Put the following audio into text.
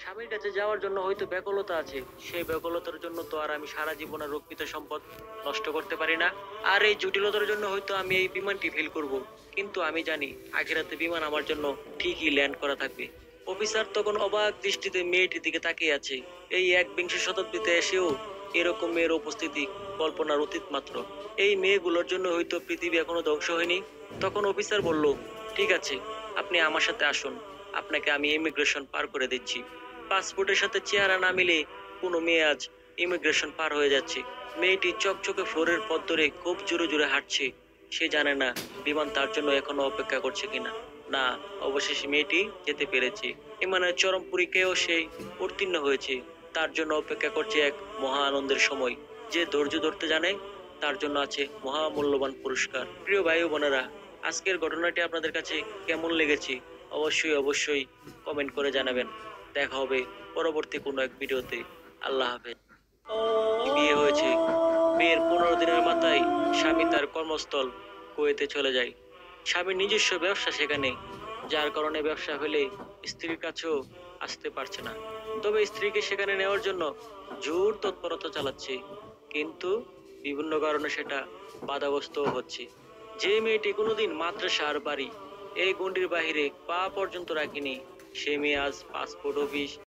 স্বামীর কাছে যাওয়ার জন্য হয়তো ব্যাকুলতা আছে, সেই ব্যাকুলতার জন্য তো আর আমি সারা জীবনের রক্ষিত সম্পদ নষ্ট করতে পারি না। আর এই জটিলতার জন্য হয়তো আমি এই বিমানটি ফেল করব, কিন্তু আমি জানি আখিরাতে বিমান আমার জন্য ঠিকই ল্যান্ড করা থাকবে। অফিসার তখন অবাক দৃষ্টিতে মেয়েটির দিকে তাকিয়ে আছে। এই একবিংশ শতাব্দীতে এসেও এরকম মেয়ের উপস্থিতি কল্পনার অতীত মাত্র। এই মেয়েগুলোর জন্য হয়তো পৃথিবী এখনো ধ্বংস হয়নি। তখন অফিসার বলল, ঠিক আছে, আপনি আমার সাথে আসুন, আপনাকে আমি ইমিগ্রেশন পার করে দিচ্ছি। পাসপোর্টের সাথে চেহারা না মিলে কোনো মেয়ে আজ ইমিগ্রেশন পার হয়ে যাচ্ছে। মেয়েটি চকচকে ফ্লোরের পথ ধরে খুব জোরে জোরে হাঁটছে। সে জানে না বিমান তার জন্য এখনো অপেক্ষা করছে কিনা। না, অবশেষে মেয়েটি যেতে পেরেছে। বিমানের চরম পরীক্ষায়ও সে উত্তীর্ণ হয়েছে। তার জন্য অপেক্ষা করছে এক মহা আনন্দের সময়। যে ধৈর্য ধরতে জানে তার জন্য আছে মহামূল্যবান পুরস্কার। প্রিয় ভাই ও বোনেরা, আজকের ঘটনাটি আপনাদের কাছে কেমন লেগেছে অবশ্যই কমেন্ট করে জানাবেন। দেখা হবে পরবর্তী কোনো এক ভিডিওতে। আল্লাহ হাফেজ। বিয়ে হয়েছে, বিয়ের 15 দিনের মাথায় স্বামী তার কর্মস্থল কুয়েতে চলে যায়। স্বামীর নিজস্ব ব্যবসা সেখানে, যার কারণে ব্যবসা হলে স্ত্রীর কাছেও আসতে পারছে না। তবে স্ত্রীকে সেখানে নেওয়ার জন্য জোর তৎপরতা চালাচ্ছে, কিন্তু বিভিন্ন কারণে সেটা বাধাগ্রস্ত হচ্ছে। যে মেয়েটি কোনোদিন মাদ্রাসা আর বাড়ি এই গণ্ডির বাহিরে পা পর্যন্ত রাখেনি, সে মেয়ে আজ পাসপোর্ট অফিস